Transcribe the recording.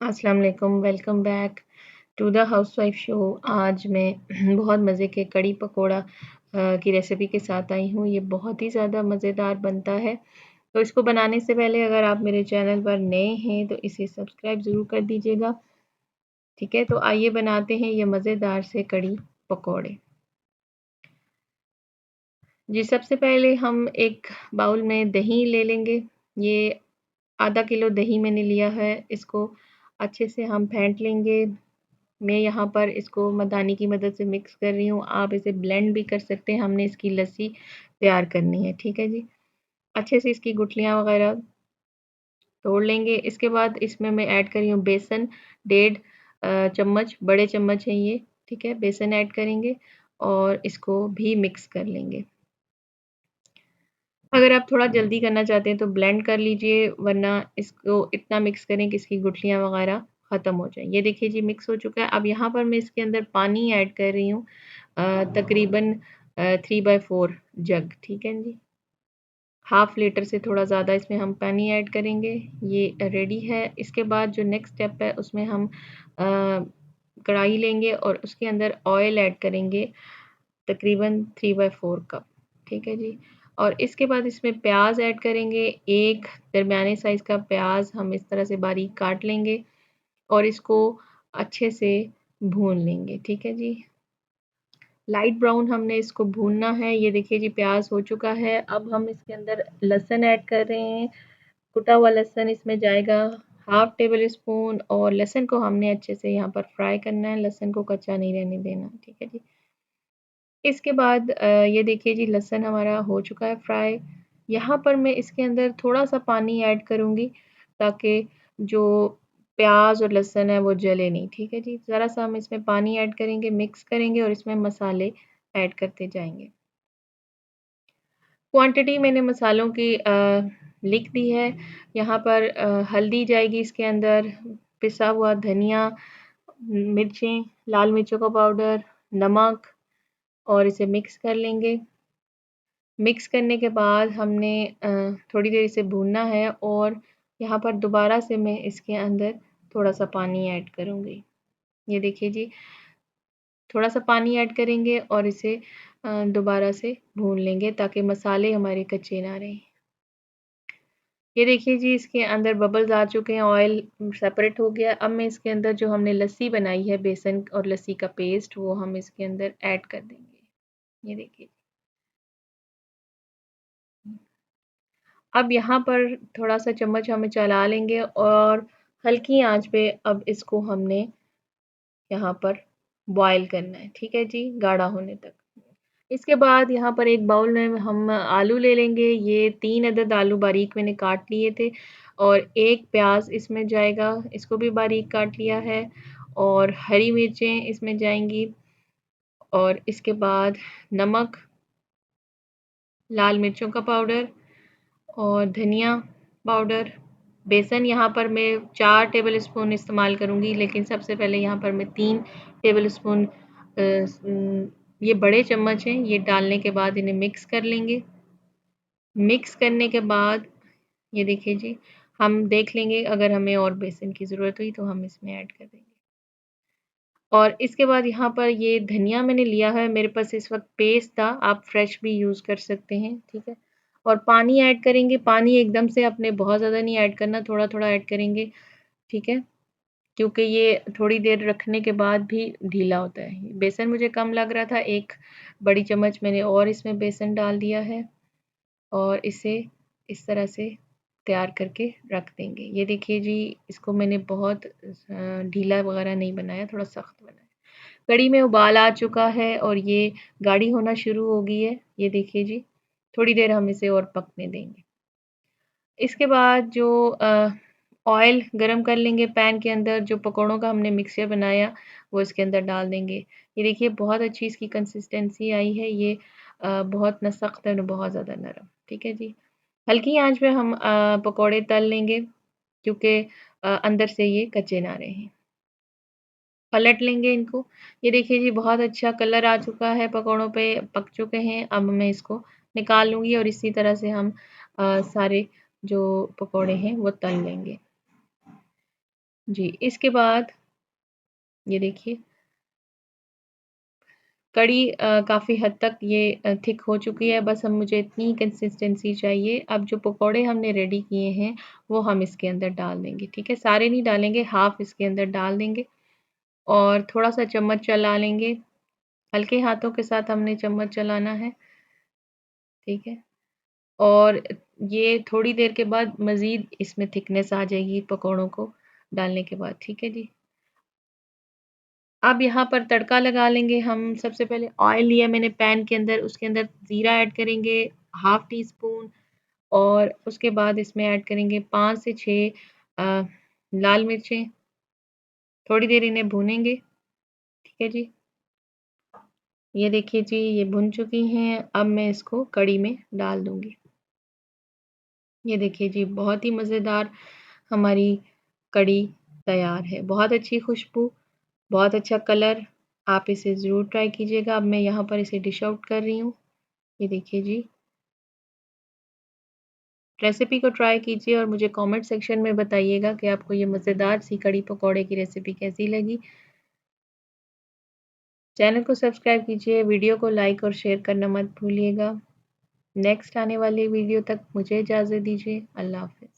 अस्सलाम वालेकुम, welcome back to the housewife show. आज मैं बहुत मज़े के कड़ी पकोड़ा की रेसिपी के साथ आई हूँ। ये बहुत ही ज़्यादा मज़ेदार बनता है। तो इसको बनाने से पहले अगर आप मेरे चैनल पर नए हैं तो इसे सब्सक्राइब ज़रूर कर दीजिएगा। ठीक है, तो आइए बनाते हैं ये मज़ेदार से कड़ी पकोड़े। जी, सबसे पहले हम एक बाउल में दही ले लेंगे। ये आधा किलो दही मैंने लिया है। इसको अच्छे से हम फेंट लेंगे। मैं यहाँ पर इसको मदानी की मदद से मिक्स कर रही हूँ। आप इसे ब्लेंड भी कर सकते हैं। हमने इसकी लस्सी तैयार करनी है, ठीक है जी। अच्छे से इसकी गुठलियाँ वगैरह तोड़ लेंगे। इसके बाद इसमें मैं ऐड कर रही हूँ बेसन, डेढ़ चम्मच, बड़े चम्मच हैं ये, ठीक है। बेसन ऐड करेंगे और इसको भी मिक्स कर लेंगे। अगर आप थोड़ा जल्दी करना चाहते हैं तो ब्लेंड कर लीजिए, वरना इसको इतना मिक्स करें कि इसकी गुठलियाँ वगैरह ख़त्म हो जाएँ। ये देखिए जी मिक्स हो चुका है। अब यहाँ पर मैं इसके अंदर पानी ऐड कर रही हूँ तकरीबन 3/4 जग, ठीक है जी। हाफ़ लीटर से थोड़ा ज़्यादा इसमें हम पानी ऐड करेंगे। ये रेडी है। इसके बाद जो नेक्स्ट स्टेप है उसमें हम कढ़ाई लेंगे और उसके अंदर ऑयल ऐड करेंगे तकरीबन 3/4 कप, ठीक है जी। और इसके बाद इसमें प्याज़ ऐड करेंगे। एक दरमियाने साइज़ का प्याज़ हम इस तरह से बारीक काट लेंगे और इसको अच्छे से भून लेंगे, ठीक है जी। लाइट ब्राउन हमने इसको भूनना है। ये देखिए जी प्याज़ हो चुका है। अब हम इसके अंदर लहसुन ऐड कर रहे हैं। कुटा हुआ लहसुन इसमें जाएगा, हाफ़ टेबल स्पून, और लहसुन को हमने अच्छे से यहाँ पर फ्राई करना है। लहसुन को कच्चा नहीं रहने देना, ठीक है जी। इसके बाद ये देखिए जी लहसुन हमारा हो चुका है फ्राई। यहाँ पर मैं इसके अंदर थोड़ा-सा पानी ऐड करूँगी ताकि जो प्याज़ और लहसुन है वो जले नहीं, ठीक है जी। ज़रा-सा हम इसमें पानी ऐड करेंगे, मिक्स करेंगे और इसमें मसाले ऐड करते जाएँगे। क्वांटिटी मैंने मसालों की लिख दी है। यहाँ पर हल्दी जाएगी इसके अंदर, पिसा हुआ धनिया, मिर्चें, लाल मिर्चों का पाउडर, नमक, और इसे मिक्स कर लेंगे। मिक्स करने के बाद हमने थोड़ी देर इसे भूनना है और यहाँ पर दोबारा से मैं इसके अंदर थोड़ा-सा पानी ऐड करूँगी। ये देखिए जी, थोड़ा-सा पानी ऐड करेंगे और इसे दोबारा से भून लेंगे ताकि मसाले हमारे कच्चे ना रहें। ये देखिए जी इसके अंदर बबल्स आ चुके हैं, ऑयल सेपरेट हो गया। अब मैं इसके अंदर जो हमने लस्सी बनाई है, बेसन और लस्सी का पेस्ट, वो हम इसके अंदर ऐड कर देंगे। ये देखिए। अब यहाँ पर थोड़ा-सा चम्मच हमें चला लेंगे और हल्की आँच पे अब इसको हमने यहाँ पर बॉयल करना है, ठीक है जी, गाढ़ा होने तक। इसके बाद यहाँ पर एक बाउल में हम आलू ले लेंगे। ये 3 अदद आलू बारीक मैंने काट लिए थे और 1 प्याज़ इसमें जाएगा, इसको भी बारीक काट लिया है, और हरी मिर्चें इसमें जाएँगी, और इसके बाद नमक, लाल मिर्चों का पाउडर और धनिया पाउडर। बेसन यहाँ पर मैं 4 टेबल स्पून इस्तेमाल करूँगी, लेकिन सबसे पहले यहाँ पर मैं 3 टेबल स्पून ये बड़े चम्मच हैं, ये डालने के बाद इन्हें मिक्स कर लेंगे। मिक्स करने के बाद ये देखिए जी, हम देख लेंगे अगर हमें और बेसन की ज़रूरत हुई तो हम इसमें ऐड कर देंगे। और इसके बाद यहाँ पर ये धनिया मैंने लिया है, मेरे पास इस वक़्त पेस्ट था, आप फ्रेश भी यूज़ कर सकते हैं, ठीक है? और पानी ऐड करेंगे। पानी एकदम से आपने बहुत ज़्यादा नहीं ऐड करना, थोड़ा-थोड़ा ऐड करेंगे, ठीक है? क्योंकि ये थोड़ी देर रखने के बाद भी ढीला होता है। बेसन मुझे कम लग रहा था, 1 बड़ी चम्मच मैंने और इसमें बेसन डाल दिया है और इसे इस तरह से तैयार करके रख देंगे। ये देखिए जी, इसको मैंने बहुत ढीला वग़ैरह नहीं बनाया, थोड़ा सख्त बनाया। कढ़ी में उबाल आ चुका है और ये गाढ़ी होना शुरू हो गई है। ये देखिए जी, थोड़ी देर हम इसे और पकने देंगे। इसके बाद जो ऑयल गरम कर लेंगे पैन के अंदर, जो पकौड़ों का हमने मिक्सचर बनाया वो इसके अंदर डाल देंगे। ये देखिए बहुत अच्छी इसकी कंसिस्टेंसी आई है। ये बहुत ना सख्त है ना बहुत ज़्यादा नरम, ठीक है जी। हल्की आंच पे हम पकौड़े तल लेंगे, क्योंकि अंदर से ये कच्चे ना रहें। पलट लेंगे इनको। ये देखिए जी बहुत अच्छा कलर आ चुका है, पकौड़ों पे पक चुके हैं। अब मैं इसको निकाल लूँगी और इसी तरह से हम सारे जो पकौड़े हैं वो तल लेंगे। जी, इसके बाद ये देखिए कढ़ी काफ़ी हद तक ये थिक हो चुकी है, बस अब मुझे इतनी कंसिस्टेंसी चाहिए। अब जो पकौड़े हमने रेडी किए हैं, वो हम इसके अंदर डाल देंगे, ठीक है? सारे नहीं डालेंगे, हाफ़ इसके अंदर डाल देंगे और थोड़ा-सा चम्मच चला लेंगे। हल्के हाथों के साथ हमने चम्मच चलाना है, ठीक है? और ये थोड़ी देर के बाद मज़ीद इसमें थिकनेस आ जाएगी पकौड़ों को डालने के बाद, ठीक है जी? अब यहाँ पर तड़का लगा लेंगे हम। सबसे पहले ऑयल लिया मैंने पैन के अंदर, उसके अंदर ज़ीरा ऐड करेंगे, हाफ़ टी स्पून और उसके बाद इसमें ऐड करेंगे 5 से 6 लाल मिर्चें। थोड़ी देर इन्हें भूनेंगे, ठीक है जी। ये देखिए जी, ये भुन चुकी हैं, अब मैं इसको कढ़ी में डाल दूँगी। ये देखिए जी, बहुत ही मज़ेदार हमारी कढ़ी तैयार है। बहुत अच्छी खुशबू, बहुत अच्छा कलर, आप इसे ज़रूर ट्राई कीजिएगा। अब मैं यहाँ पर इसे डिश आउट कर रही हूँ। ये देखिए जी, रेसिपी को ट्राई कीजिए और मुझे कमेंट सेक्शन में बताइएगा कि आपको ये मज़ेदार सी कढ़ी पकौड़े की रेसिपी कैसी लगी। चैनल को सब्सक्राइब कीजिए, वीडियो को लाइक और शेयर करना मत भूलिएगा। नेक्स्ट आने वाली वीडियो तक मुझे इजाज़त दीजिए। अल्लाह हाफ़िज़।